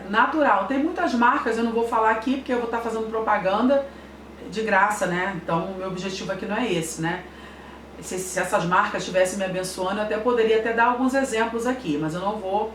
natural. Tem muitas marcas, eu não vou falar aqui porque eu vou estar fazendo propaganda de graça, né? Então o meu objetivo aqui não é esse, né? Se essas marcas estivessem me abençoando, eu até poderia até dar alguns exemplos aqui, mas eu não vou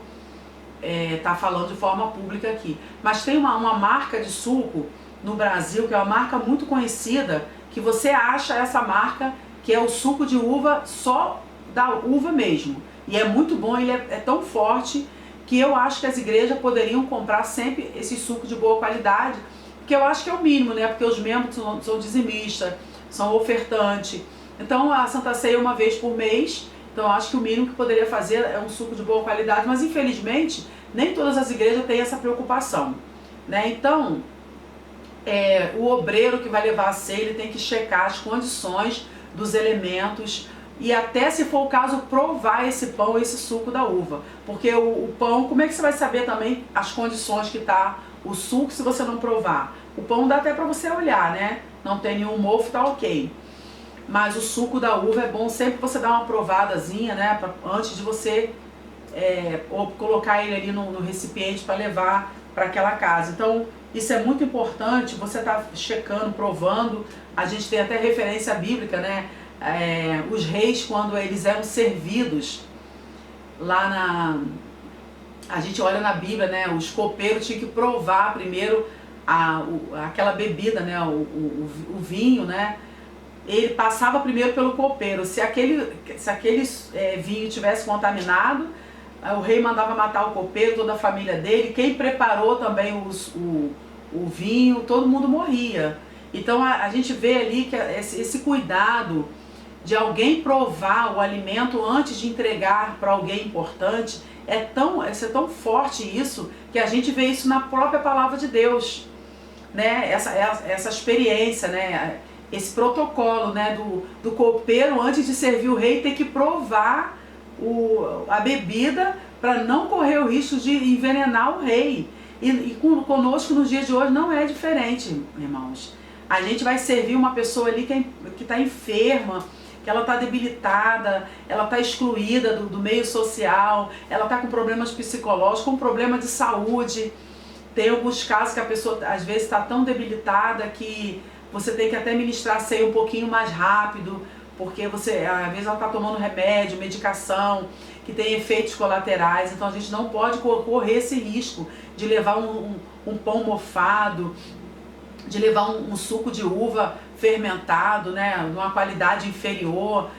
estar falando de forma pública aqui. Mas tem uma marca de suco no Brasil, que é uma marca muito conhecida, que você acha essa marca, que é o suco de uva só da uva mesmo. E é muito bom, ele é tão forte que eu acho que as igrejas poderiam comprar sempre esse suco de boa qualidade, que eu acho que é o mínimo, né? Porque os membros são dizimistas, são ofertantes. Então a Santa Ceia uma vez por mês, então eu acho que o mínimo que poderia fazer é um suco de boa qualidade, mas infelizmente nem todas as igrejas têm essa preocupação, né? Então o obreiro que vai levar a ceia, ele tem que checar as condições dos elementos e até, se for o caso, provar esse pão, esse suco da uva. Porque o pão, como é que você vai saber também as condições que está o suco se você não provar? O pão dá até para você olhar, né? Não tem nenhum mofo, tá ok. Mas o suco da uva é bom sempre você dar uma provadazinha, né? Antes de você colocar ele ali no recipiente para levar para aquela casa. Então, isso é muito importante, você tá checando, provando. A gente tem até referência bíblica, né? Os reis, quando eles eram servidos lá a gente olha na Bíblia, né? Os copeiros tinham que provar primeiro aquela bebida, né? O vinho, né? Ele passava primeiro pelo copeiro. Se aquele vinho tivesse contaminado, o rei mandava matar o copeiro, toda a família dele. Quem preparou também o vinho, todo mundo morria. Então a gente vê ali que esse cuidado de alguém provar o alimento antes de entregar para alguém importante, é tão forte isso, que a gente vê isso na própria palavra de Deus, né? Essa experiência, né? Esse protocolo, né? do copeiro, antes de servir o rei, ter que provar a bebida para não correr o risco de envenenar o rei. E conosco nos dias de hoje não é diferente, irmãos. A gente vai servir uma pessoa ali que está enferma, que ela está debilitada, ela está excluída do meio social, ela está com problemas psicológicos, com problema de saúde. Tem alguns casos que a pessoa às vezes está tão debilitada que você tem que até ministrar a ceia um pouquinho mais rápido, porque às vezes ela está tomando remédio, medicação, que tem efeitos colaterais. Então a gente não pode correr esse risco de levar um pão mofado, de levar um suco de uva fermentado, né, numa qualidade inferior,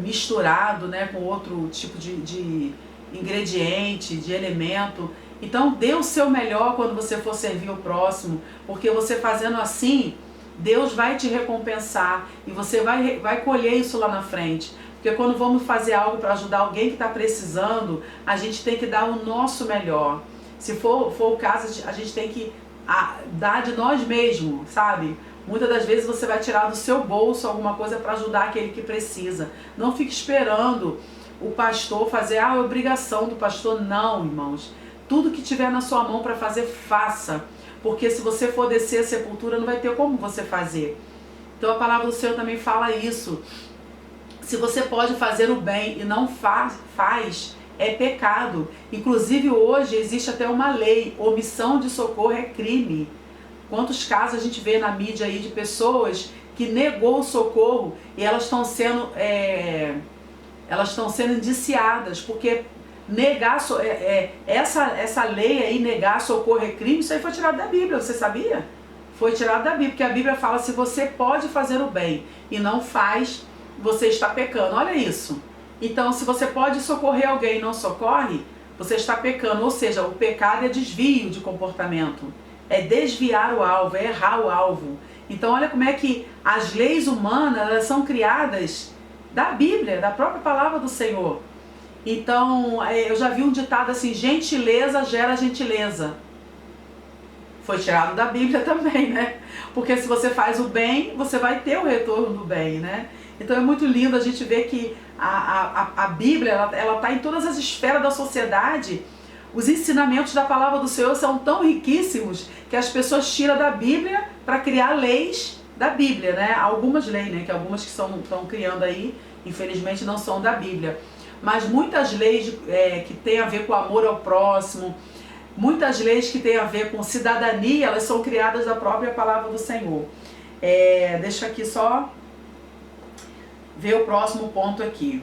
misturado, né, com outro tipo de ingrediente, de elemento. Então dê o seu melhor quando você for servir o próximo, porque você fazendo assim, Deus vai te recompensar e você vai colher isso lá na frente. Porque quando vamos fazer algo para ajudar alguém que está precisando, a gente tem que dar o nosso melhor. Se for o caso, a gente tem que dar de nós mesmos, sabe? Muitas das vezes você vai tirar do seu bolso alguma coisa para ajudar aquele que precisa. Não fique esperando o pastor fazer, é obrigação do pastor. Não, irmãos. Tudo que tiver na sua mão para fazer, faça. Porque se você for descer a sepultura, não vai ter como você fazer. Então a palavra do Senhor também fala isso. Se você pode fazer o bem e não faz, é pecado. Inclusive hoje existe até uma lei, omissão de socorro é crime. Quantos casos a gente vê na mídia aí de pessoas que negou o socorro e elas estão sendo indiciadas, porque negar essa lei aí, negar socorro é crime, isso aí foi tirado da Bíblia, você sabia? Foi tirado da Bíblia, porque a Bíblia fala, se você pode fazer o bem e não faz, você está pecando. Olha isso. Então, se você pode socorrer alguém e não socorre, você está pecando. Ou seja, o pecado é desvio de comportamento. É desviar o alvo, é errar o alvo. Então, olha como é que as leis humanas, elas são criadas da Bíblia, da própria palavra do Senhor. Então, eu já vi um ditado assim, gentileza gera gentileza. Foi tirado da Bíblia também, né? Porque se você faz o bem, você vai ter o retorno do bem, né? Então é muito lindo a gente ver que a Bíblia, ela está em todas as esferas da sociedade. Os ensinamentos da palavra do Senhor são tão riquíssimos que as pessoas tiram da Bíblia para criar leis da Bíblia, né? Algumas leis, né? Que algumas que estão criando aí, infelizmente não são da Bíblia. Mas muitas leis que têm a ver com o amor ao próximo, muitas leis que têm a ver com cidadania, elas são criadas da própria palavra do Senhor. Deixa aqui só ver o próximo ponto aqui.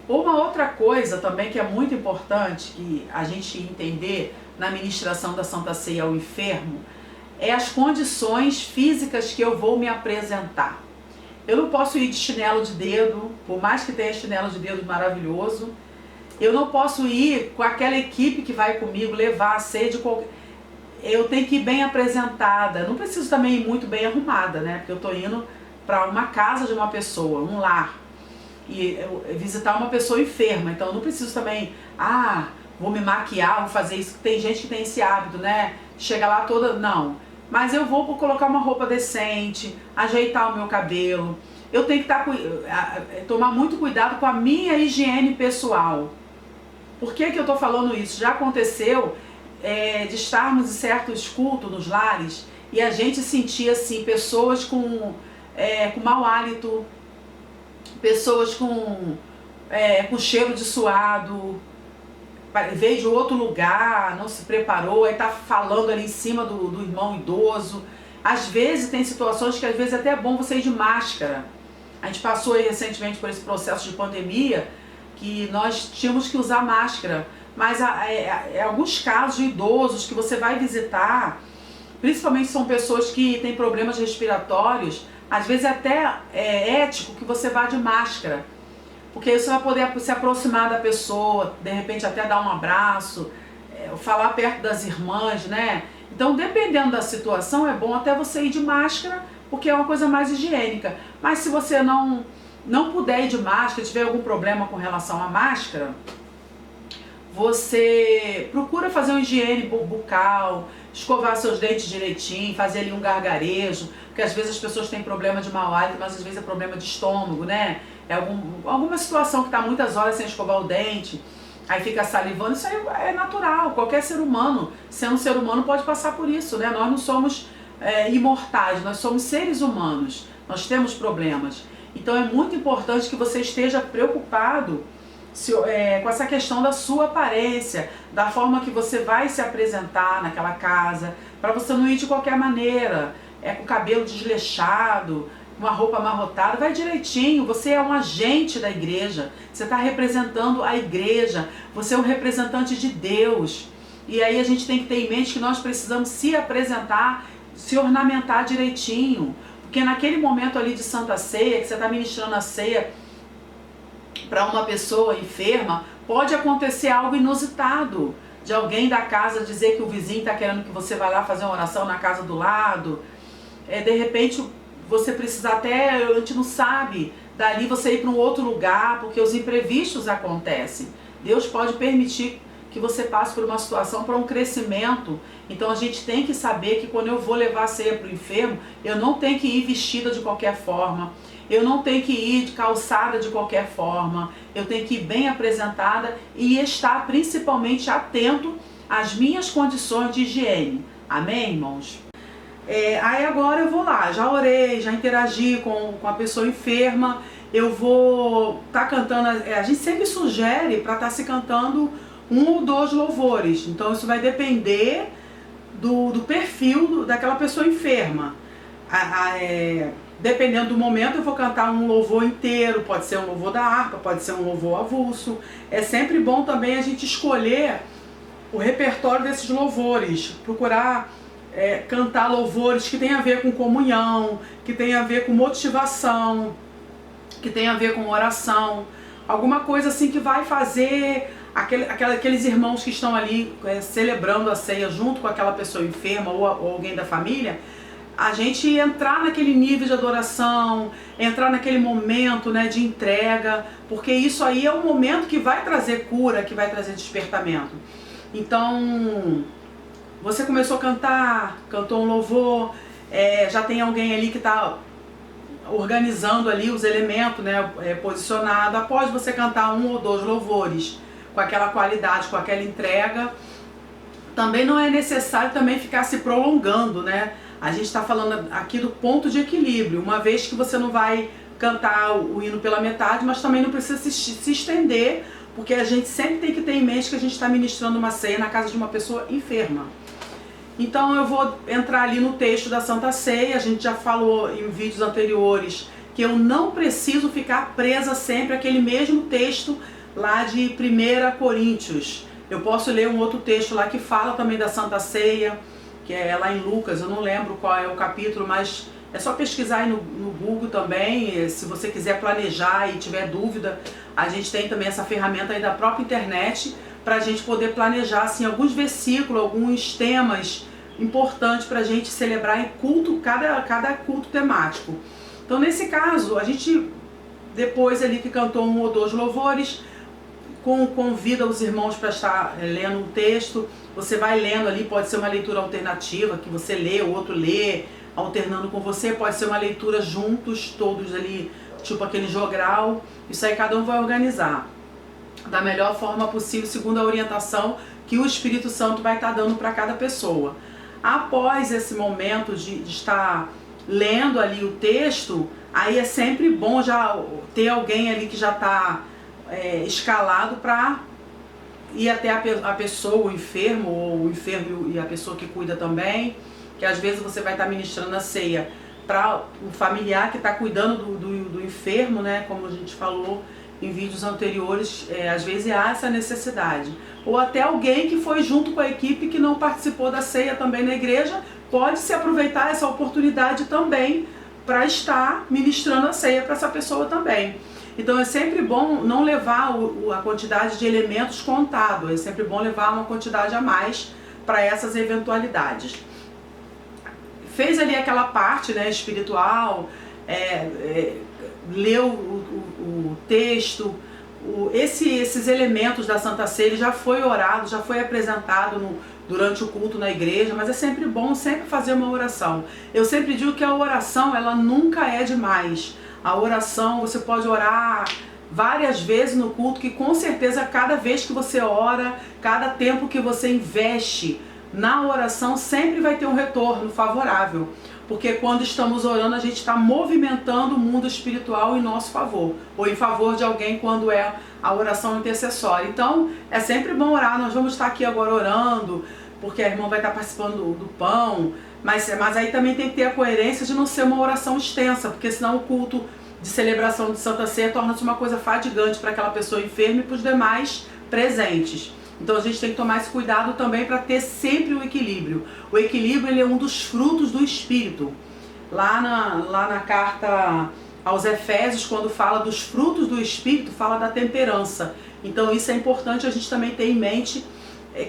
Uma outra coisa também que é muito importante que a gente entender na ministração da Santa Ceia ao enfermo é as condições físicas que eu vou me apresentar. Eu não posso ir de chinelo de dedo, por mais que tenha chinelo de dedo maravilhoso. Eu não posso ir com aquela equipe que vai comigo, levar a ceia de qualquer... Eu tenho que ir bem apresentada. Não preciso também ir muito bem arrumada, né? Porque eu estou indo para uma casa de uma pessoa, um lar. E visitar uma pessoa enferma. Então eu não preciso também, vou me maquiar, vou fazer isso. Tem gente que tem esse hábito, né? Chega lá toda... Não. Mas eu vou colocar uma roupa decente, ajeitar o meu cabelo. Eu tenho que tomar muito cuidado com a minha higiene pessoal. Por que eu estou falando isso? Já aconteceu de estarmos em certos cultos nos lares e a gente sentir assim, pessoas com mau hálito, pessoas com cheiro de suado, veio de outro lugar, não se preparou, aí está falando ali em cima do irmão idoso. Às vezes tem situações que às vezes até é bom você ir de máscara. A gente passou aí recentemente por esse processo de pandemia que nós tínhamos que usar máscara. Mas alguns casos de idosos que você vai visitar, principalmente são pessoas que têm problemas respiratórios, às vezes até é ético que você vá de máscara. Porque aí você vai poder se aproximar da pessoa, de repente até dar um abraço, falar perto das irmãs, né? Então, dependendo da situação, é bom até você ir de máscara, porque é uma coisa mais higiênica. Mas se você não puder ir de máscara, tiver algum problema com relação à máscara, você procura fazer uma higiene bucal, escovar seus dentes direitinho, fazer ali um gargarejo, porque às vezes as pessoas têm problema de mau hálito, mas às vezes é problema de estômago, né? Alguma situação que está muitas horas sem escovar o dente, aí fica salivando, isso aí é natural, qualquer ser humano, sendo um ser humano, pode passar por isso, né? Nós não somos imortais, nós somos seres humanos, nós temos problemas. Então é muito importante que você esteja preocupado com essa questão da sua aparência, da forma que você vai se apresentar naquela casa, para você não ir de qualquer maneira, com o cabelo desleixado, uma roupa amarrotada, vai direitinho. Você é um agente da igreja, você está representando a igreja, você é um representante de Deus. E aí a gente tem que ter em mente que nós precisamos se apresentar, se ornamentar direitinho, porque naquele momento ali de Santa Ceia, que você está ministrando a ceia para uma pessoa enferma, pode acontecer algo inusitado, de alguém da casa dizer que o vizinho está querendo que você vá lá fazer uma oração na casa do lado, de repente você precisa até, a gente não sabe, dali você ir para um outro lugar, porque os imprevistos acontecem. Deus pode permitir que você passe por uma situação, para um crescimento. Então a gente tem que saber que quando eu vou levar a ceia para o enfermo, eu não tenho que ir vestida de qualquer forma, eu não tenho que ir de calçada de qualquer forma, eu tenho que ir bem apresentada e estar principalmente atento às minhas condições de higiene. Amém, irmãos? Aí agora eu vou lá, já orei, já interagi com a pessoa enferma, eu vou estar cantando, a gente sempre sugere para estar se cantando 1 ou 2 louvores, então isso vai depender do perfil daquela pessoa enferma. Dependendo do momento eu vou cantar um louvor inteiro, pode ser um louvor da harpa, pode ser um louvor avulso. É sempre bom também a gente escolher o repertório desses louvores, procurar cantar louvores que tem a ver com comunhão, que tem a ver com motivação, que tem a ver com oração, alguma coisa assim que vai fazer aqueles irmãos que estão ali celebrando a ceia junto com aquela pessoa enferma ou alguém da família, a gente entrar naquele nível de adoração, entrar naquele momento, né, de entrega, porque isso aí é um momento que vai trazer cura, que vai trazer despertamento. Então, você começou a cantar, cantou um louvor, já tem alguém ali que está organizando ali os elementos, né, posicionado. Após você cantar 1 ou 2 louvores com aquela qualidade, com aquela entrega, também não é necessário também ficar se prolongando, né? A gente está falando aqui do ponto de equilíbrio, uma vez que você não vai cantar o hino pela metade, mas também não precisa se estender, porque a gente sempre tem que ter em mente que a gente está ministrando uma ceia na casa de uma pessoa enferma. Então eu vou entrar ali no texto da Santa Ceia. A gente já falou em vídeos anteriores que eu não preciso ficar presa sempre àquele mesmo texto lá de 1 Coríntios. Eu posso ler um outro texto lá que fala também da Santa Ceia, que é lá em Lucas. Eu não lembro qual é o capítulo, mas é só pesquisar aí no Google também. Se você quiser planejar e tiver dúvida, a gente tem também essa ferramenta aí da própria internet para a gente poder planejar assim, alguns versículos, alguns temas importantes para a gente celebrar em culto, cada culto temático. Então nesse caso, a gente, depois ali que cantou um ou dois louvores, convida os irmãos para estar lendo um texto. Você vai lendo ali, pode ser uma leitura alternativa, que você lê, o outro lê, alternando com você, pode ser uma leitura juntos, todos ali, tipo aquele jogral. Isso aí cada um vai organizar da melhor forma possível, segundo a orientação que o Espírito Santo vai estar dando para cada pessoa. Após esse momento de estar lendo ali o texto, aí é sempre bom já ter alguém ali que já está escalado para ir até a pessoa, o enfermo, ou o enfermo e a pessoa que cuida também, que às vezes você vai estar ministrando a ceia para o familiar que está cuidando do enfermo, né, como a gente falou em vídeos anteriores, às vezes há essa necessidade. Ou até alguém que foi junto com a equipe que não participou da ceia também na igreja, pode se aproveitar essa oportunidade também para estar ministrando a ceia para essa pessoa também. Então é sempre bom não levar a quantidade de elementos contado, é sempre bom levar uma quantidade a mais para essas eventualidades. Fez ali aquela parte, né, espiritual, leu o texto, esses elementos da Santa Ceia, ele já foi orado, já foi apresentado durante o culto na igreja, mas é sempre bom sempre fazer uma oração. Eu sempre digo que a oração, ela nunca é demais. A oração, você pode orar várias vezes no culto, que com certeza cada vez que você ora, cada tempo que você investe na oração, sempre vai ter um retorno favorável. Porque quando estamos orando, a gente está movimentando o mundo espiritual em nosso favor, ou em favor de alguém quando é a oração intercessória. Então, é sempre bom orar. Nós vamos estar aqui agora orando, porque a irmã vai estar participando do pão, mas aí também tem que ter a coerência de não ser uma oração extensa, porque senão o culto de celebração de Santa Ceia torna-se uma coisa fadigante para aquela pessoa enferma e para os demais presentes. Então a gente tem que tomar esse cuidado também para ter sempre o equilíbrio. O equilíbrio, ele é um dos frutos do Espírito. Lá na carta aos Efésios, quando fala dos frutos do Espírito, fala da temperança. Então isso é importante a gente também ter em mente,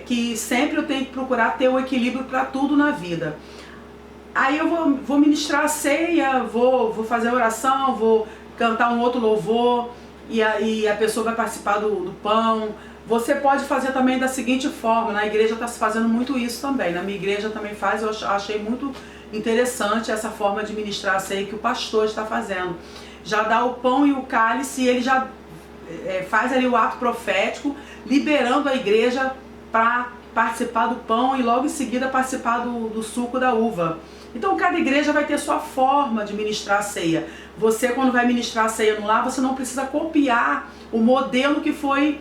que sempre eu tenho que procurar ter o equilíbrio para tudo na vida. Aí eu vou ministrar a ceia, vou fazer a oração, vou cantar um outro louvor, e a pessoa vai participar do pão. Você pode fazer também da seguinte forma, na igreja está se fazendo muito isso também, na minha igreja também faz, eu achei muito interessante essa forma de ministrar a ceia que o pastor está fazendo. Já dá o pão e o cálice, e ele já faz ali o ato profético, liberando a igreja para participar do pão e logo em seguida participar do suco da uva. Então cada igreja vai ter sua forma de ministrar a ceia. Você, quando vai ministrar a ceia no lar, você não precisa copiar o modelo que foi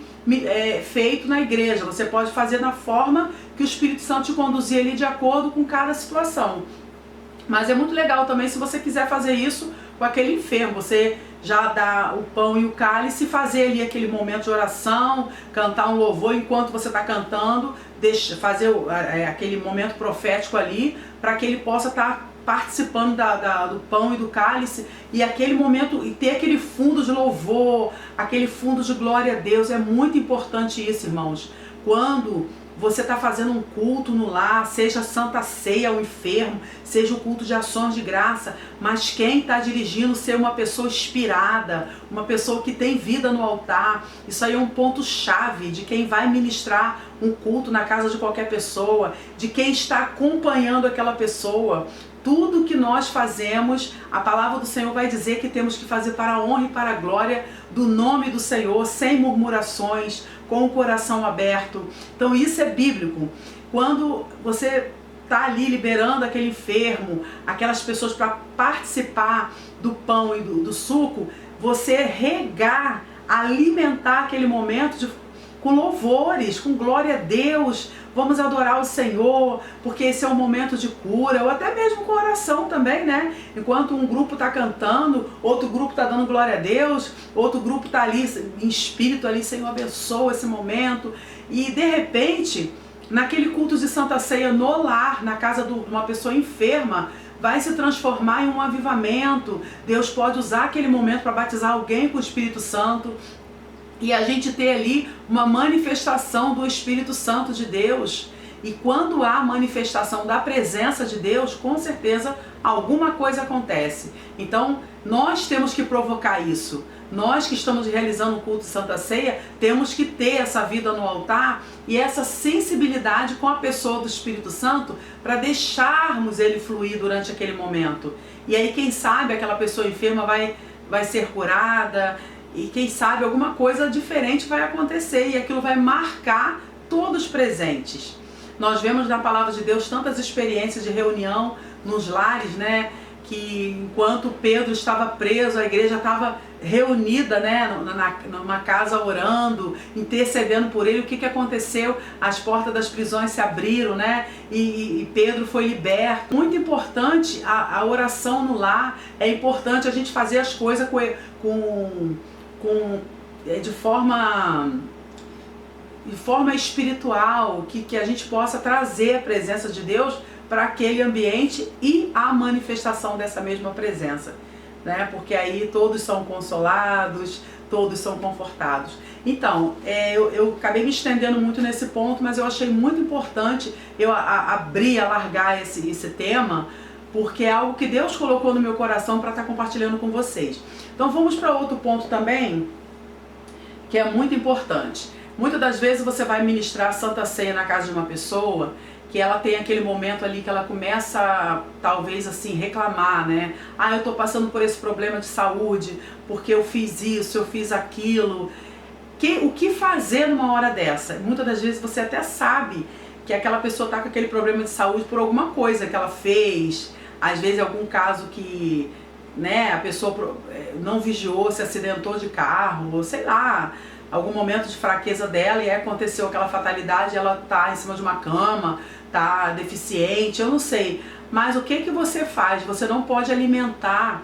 feito na igreja. Você pode fazer na forma que o Espírito Santo te conduzir ali de acordo com cada situação. Mas é muito legal também se você quiser fazer isso com aquele enfermo. Você já dá o pão e o cálice, fazer ali aquele momento de oração, cantar um louvor enquanto você está cantando, fazer aquele momento profético ali, para que ele possa estar participando do pão e do cálice, e aquele momento, e ter aquele fundo de louvor, aquele fundo de glória a Deus. É muito importante isso, irmãos. Quando você está fazendo um culto no lar, seja Santa Ceia ao enfermo, seja o culto de ações de graça, mas quem está dirigindo ser uma pessoa inspirada, uma pessoa que tem vida no altar. Isso aí é um ponto-chave de quem vai ministrar um culto na casa de qualquer pessoa, de quem está acompanhando aquela pessoa. Tudo que nós fazemos, a palavra do Senhor vai dizer que temos que fazer para a honra e para a glória do nome do Senhor, sem murmurações, com o coração aberto. Então isso é bíblico. Quando você está ali liberando aquele enfermo, aquelas pessoas para participar do pão e do suco, você regar alimentar aquele momento com louvores, com glória a Deus. Vamos adorar o Senhor, porque esse é um momento de cura, ou até mesmo com oração também, né? Enquanto um grupo está cantando, outro grupo está dando glória a Deus, outro grupo está ali em espírito, ali, Senhor, abençoa esse momento. E de repente, naquele culto de Santa Ceia no lar, na casa de uma pessoa enferma, vai se transformar em um avivamento. Deus pode usar aquele momento para batizar alguém com o Espírito Santo. E a gente ter ali uma manifestação do Espírito Santo de Deus. E quando há manifestação da presença de Deus, com certeza alguma coisa acontece. Então, nós temos que provocar isso. Nós que estamos realizando o culto de Santa Ceia, temos que ter essa vida no altar e essa sensibilidade com a pessoa do Espírito Santo para deixarmos ele fluir durante aquele momento. E aí, quem sabe, aquela pessoa enferma vai ser curada. E quem sabe alguma coisa diferente vai acontecer e aquilo vai marcar todos presentes. Nós vemos na palavra de Deus tantas experiências de reunião nos lares, né? Que enquanto Pedro estava preso, a igreja estava reunida, né? Numa casa orando, intercedendo por ele. O que aconteceu? As portas das prisões se abriram, né? E Pedro foi liberto. Muito importante a oração no lar. É importante a gente fazer as coisas de forma espiritual, que a gente possa trazer a presença de Deus para aquele ambiente e a manifestação dessa mesma presença, né? Porque aí todos são consolados, todos são confortados. Então, eu acabei me estendendo muito nesse ponto, mas eu achei muito importante eu alargar esse tema, porque é algo que Deus colocou no meu coração para estar compartilhando com vocês. Então vamos para outro ponto também, que é muito importante. Muitas das vezes você vai ministrar a Santa Ceia na casa de uma pessoa, que ela tem aquele momento ali que ela começa, talvez assim, reclamar, né? Ah, eu estou passando por esse problema de saúde, porque eu fiz isso, eu fiz aquilo. O que fazer numa hora dessa? Muitas das vezes você até sabe que aquela pessoa está com aquele problema de saúde por alguma coisa que ela fez, às vezes algum caso que, né, a pessoa não vigiou, se acidentou de carro, ou sei lá, algum momento de fraqueza dela e aí aconteceu aquela fatalidade, ela tá em cima de uma cama, tá deficiente, eu não sei. Mas o que você faz? Você não pode alimentar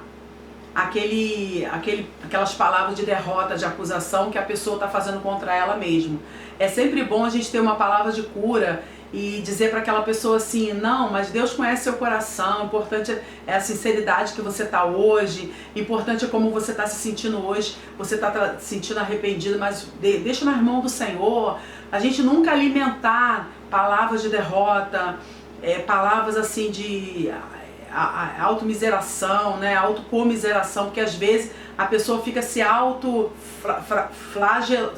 aquelas palavras de derrota, de acusação que a pessoa está fazendo contra ela mesma. É sempre bom a gente ter uma palavra de cura e dizer para aquela pessoa assim, não, mas Deus conhece seu coração, importante é a sinceridade que você está hoje, importante é como você está se sentindo hoje, você está se sentindo arrependido, mas deixa nas mãos do Senhor. A gente nunca alimentar palavras de derrota, palavras assim de automiseração, né, autocomiseração, porque às vezes a pessoa fica se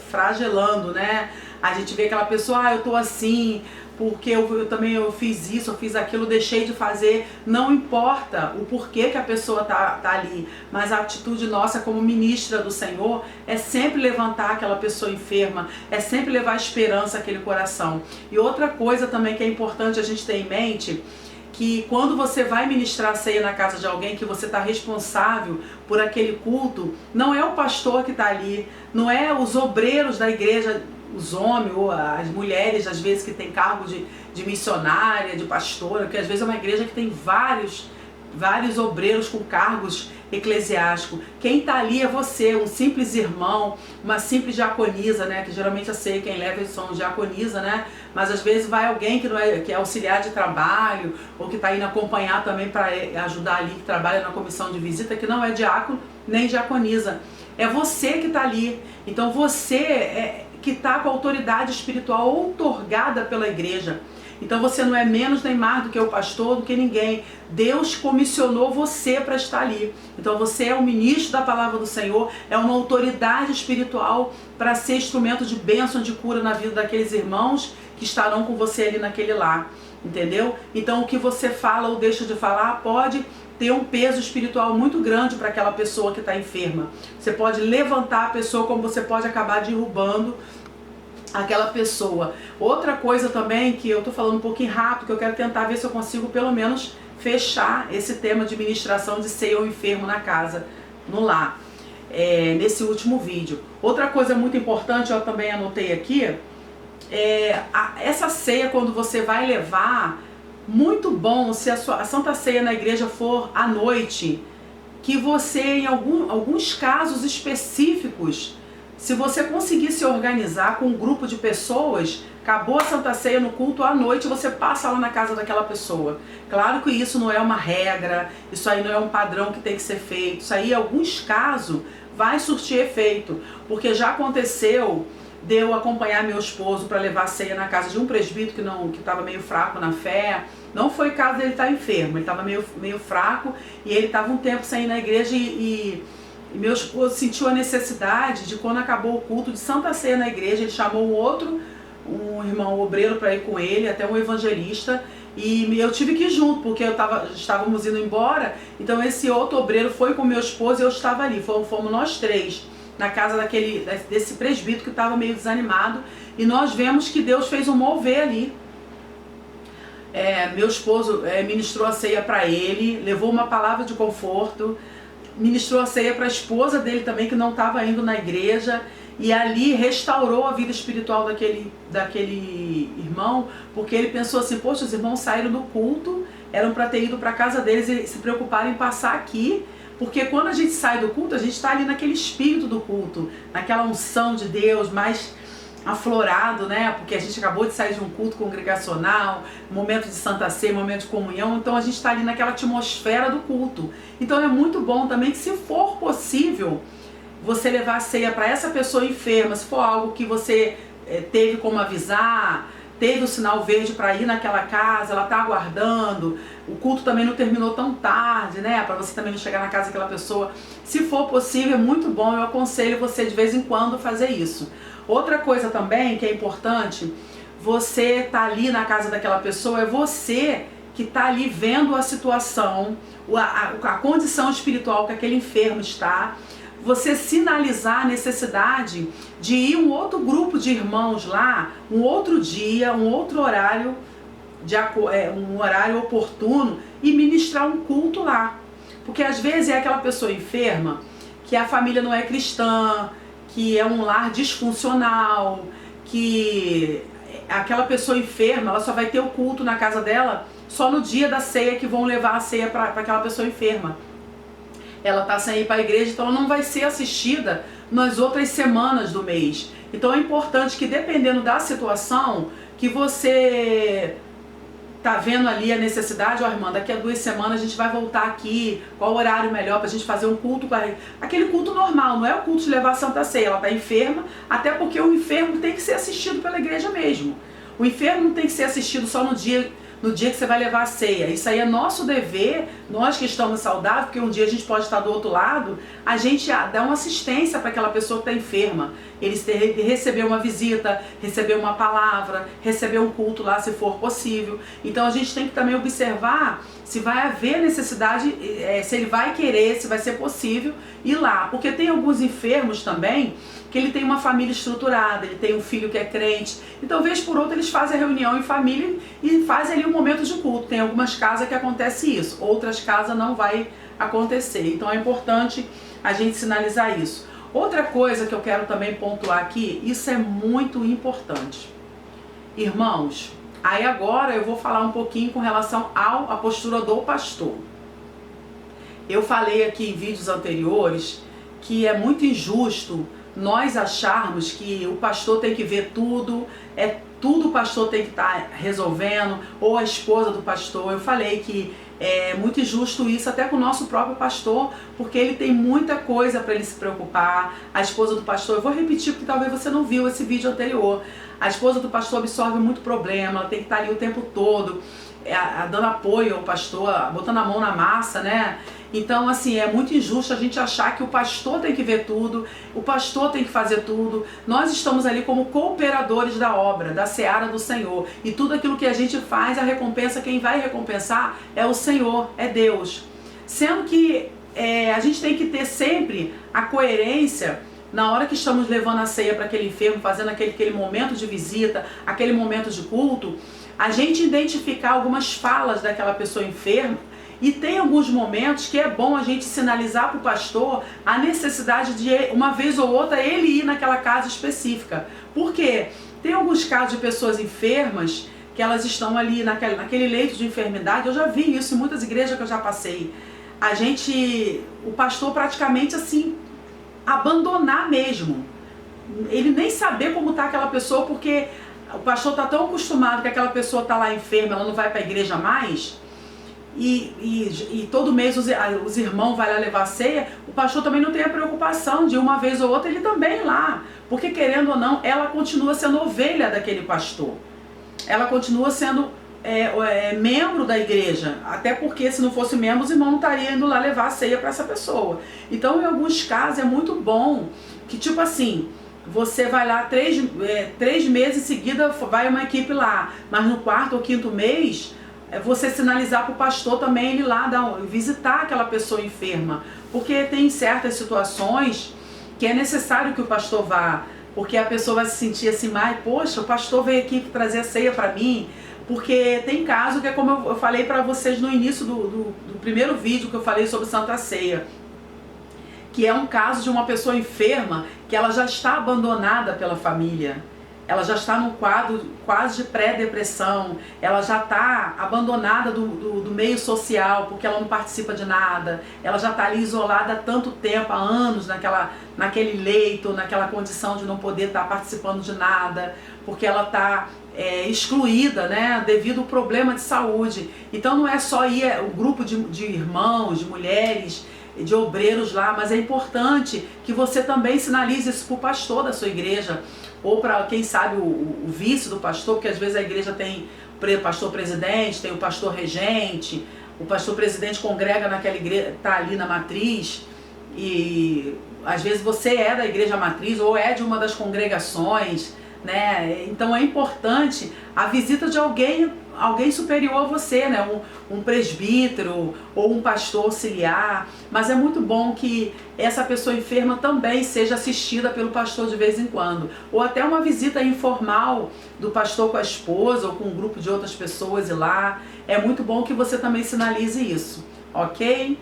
flagelando, né? A gente vê aquela pessoa, eu tô assim, porque eu fiz isso, eu fiz aquilo, deixei de fazer. Não importa o porquê que a pessoa tá ali, mas a atitude nossa como ministra do Senhor é sempre levantar aquela pessoa enferma, é sempre levar esperança àquele coração. E outra coisa também que é importante a gente ter em mente, que quando você vai ministrar a ceia na casa de alguém, que você está responsável por aquele culto, não é o pastor que está ali, não é os obreiros da igreja, os homens ou as mulheres, às vezes, que tem cargo de missionária, de pastora, que às vezes é uma igreja que tem vários obreiros com cargos eclesiásticos. Quem está ali é você, um simples irmão, uma simples diaconisa, né? Que geralmente eu sei quem leva são diaconisa, né? Mas às vezes vai alguém que é auxiliar de trabalho ou que está indo acompanhar também para ajudar ali, que trabalha na comissão de visita, que não é diácono nem diaconisa. É você que está ali. Então você que está com a autoridade espiritual outorgada pela igreja. Então você não é menos nem mais do que o pastor, do que ninguém. Deus comissionou você para estar ali. Então você é um ministro da palavra do Senhor, é uma autoridade espiritual para ser instrumento de bênção, de cura na vida daqueles irmãos que estarão com você ali naquele lar. Entendeu? Então o que você fala ou deixa de falar pode ter um peso espiritual muito grande para aquela pessoa que está enferma. Você pode levantar a pessoa, como você pode acabar derrubando aquela pessoa. Outra coisa também, que eu tô falando um pouquinho rápido, que eu quero tentar ver se eu consigo pelo menos fechar esse tema de ministração de ceia ao enfermo na casa, no lar, nesse último vídeo. Outra coisa muito importante, eu também anotei aqui, essa ceia, quando você vai levar, muito bom se a Santa Ceia na igreja for à noite, que você, em alguns casos específicos, se você conseguir se organizar com um grupo de pessoas, acabou a Santa Ceia no culto à noite, você passa lá na casa daquela pessoa. Claro que isso não é uma regra, isso aí não é um padrão que tem que ser feito, isso aí em alguns casos vai surtir efeito, porque já aconteceu de eu acompanhar meu esposo para levar a ceia na casa de um presbítero que estava meio fraco na fé. Não foi o caso dele estar enfermo, ele estava meio fraco e ele estava um tempo sem ir na igreja e meu esposo sentiu a necessidade de, quando acabou o culto de Santa Ceia na igreja, ele chamou um irmão obreiro para ir com ele, até um evangelista, e eu tive que ir junto, porque estávamos indo embora, então esse outro obreiro foi com meu esposo e eu estava ali, fomos nós três na casa desse presbítero que estava meio desanimado, e nós vemos que Deus fez um mover ali. Meu esposo ministrou a ceia para ele, levou uma palavra de conforto, ministrou a ceia para a esposa dele também, que não estava indo na igreja, e ali restaurou a vida espiritual daquele irmão, porque ele pensou assim, poxa, os irmãos saíram do culto, eram para ter ido para a casa deles e se preocuparam em passar aqui, porque quando a gente sai do culto, a gente está ali naquele espírito do culto, naquela unção de Deus mais aflorado, né? Porque a gente acabou de sair de um culto congregacional, momento de Santa Ceia, momento de comunhão, então a gente está ali naquela atmosfera do culto. Então é muito bom também que, se for possível, você levar a ceia para essa pessoa enferma, se for algo que você teve como avisar, teve o sinal verde para ir naquela casa, ela está aguardando, o culto também não terminou tão tarde, né? Para você também não chegar na casa daquela pessoa. Se for possível, é muito bom, eu aconselho você de vez em quando fazer isso. Outra coisa também que é importante, você tá ali na casa daquela pessoa, é você que tá ali vendo a situação, a condição espiritual que aquele enfermo está, você sinalizar a necessidade de ir um outro grupo de irmãos lá, um outro dia, um outro horário, um horário oportuno, e ministrar um culto lá. Porque às vezes é aquela pessoa enferma, que a família não é cristã, que é um lar disfuncional, que aquela pessoa enferma, ela só vai ter o culto na casa dela só no dia da ceia, que vão levar a ceia para aquela pessoa enferma. Ela está sem ir para a igreja, então ela não vai ser assistida nas outras semanas do mês. Então é importante que, dependendo da situação, que você tá vendo ali a necessidade, irmã, daqui a 2 semanas a gente vai voltar aqui, qual o horário melhor pra gente fazer um culto, aquele culto normal, não é o culto de levar a Santa Ceia, ela tá enferma, até porque o enfermo tem que ser assistido pela igreja mesmo. O enfermo não tem que ser assistido só no dia que você vai levar a ceia. Isso aí é nosso dever, nós que estamos saudáveis, porque um dia a gente pode estar do outro lado, a gente dá uma assistência para aquela pessoa que está enferma. Eles receber uma visita, receber uma palavra, receber um culto lá, se for possível. Então a gente tem que também observar se vai haver necessidade, se ele vai querer, se vai ser possível ir lá. Porque tem alguns enfermos também que ele tem uma família estruturada, ele tem um filho que é crente, então vez por outra eles fazem a reunião em família e fazem ali um momento de culto. Tem algumas casas que acontece isso, outras casas não vai acontecer, então é importante a gente sinalizar isso. Outra coisa que eu quero também pontuar aqui, isso é muito importante. Irmãos, aí agora eu vou falar um pouquinho com relação à postura do pastor. Eu falei aqui em vídeos anteriores que é muito injusto nós acharmos que o pastor tem que ver tudo, tudo o pastor tem que estar resolvendo, ou a esposa do pastor. Eu falei que é muito injusto isso até com o nosso próprio pastor, porque ele tem muita coisa para ele se preocupar. A esposa do pastor, eu vou repetir porque talvez você não viu esse vídeo anterior, a esposa do pastor absorve muito problema, ela tem que estar ali o tempo todo, dando apoio ao pastor, botando a mão na massa, né? Então, assim, é muito injusto a gente achar que o pastor tem que ver tudo, o pastor tem que fazer tudo. Nós estamos ali como cooperadores da obra, da seara do Senhor. E tudo aquilo que a gente faz, a recompensa, quem vai recompensar é o Senhor, é Deus. Sendo que a gente tem que ter sempre a coerência na hora que estamos levando a ceia para aquele enfermo, fazendo aquele momento de visita, aquele momento de culto, a gente identificar algumas falas daquela pessoa enferma E tem alguns momentos que é bom a gente sinalizar para o pastor a necessidade de, uma vez ou outra, ele ir naquela casa específica. Por quê? Tem alguns casos de pessoas enfermas que elas estão ali naquele leito de enfermidade. Eu já vi isso em muitas igrejas que eu já passei. O pastor praticamente assim, abandonar mesmo. Ele nem saber como está aquela pessoa, porque o pastor está tão acostumado que aquela pessoa está lá enferma, ela não vai para a igreja mais. E todo mês os irmãos vão lá levar a ceia, o pastor também não tem a preocupação de uma vez ou outra ele também ir lá, porque querendo ou não, ela continua sendo ovelha daquele pastor, ela continua sendo membro da igreja, até porque se não fosse membro, os irmãos não estariam indo lá levar a ceia para essa pessoa. Então, em alguns casos é muito bom que, tipo assim, você vai lá 3 meses em seguida, vai uma equipe lá, mas no 4º ou 5º mês, você sinalizar para o pastor também ele lá visitar aquela pessoa enferma, porque tem certas situações que é necessário que o pastor vá, porque a pessoa vai se sentir assim, poxa, o pastor veio aqui trazer a ceia para mim, porque tem caso que é como eu falei para vocês no início do primeiro vídeo que eu falei sobre Santa Ceia, que é um caso de uma pessoa enferma que ela já está abandonada pela família. Ela já está num quadro quase de pré-depressão, ela já está abandonada do meio social, porque ela não participa de nada, ela já está ali isolada há tanto tempo, há anos, naquele leito, naquela condição de não poder estar participando de nada, porque ela está excluída, né, devido ao problema de saúde. Então não é só ir o grupo de irmãos, de mulheres, de obreiros lá, mas é importante que você também sinalize isso para o pastor da sua igreja, ou para, quem sabe, o vice do pastor, porque às vezes a igreja tem o pastor presidente, tem o pastor regente, o pastor presidente congrega naquela igreja, está ali na matriz, e às vezes você é da igreja matriz ou é de uma das congregações, né? Então é importante a visita de alguém superior a você, né? Um presbítero ou um pastor auxiliar, mas é muito bom que essa pessoa enferma também seja assistida pelo pastor de vez em quando, ou até uma visita informal do pastor com a esposa ou com um grupo de outras pessoas ir lá. É muito bom que você também sinalize isso, ok?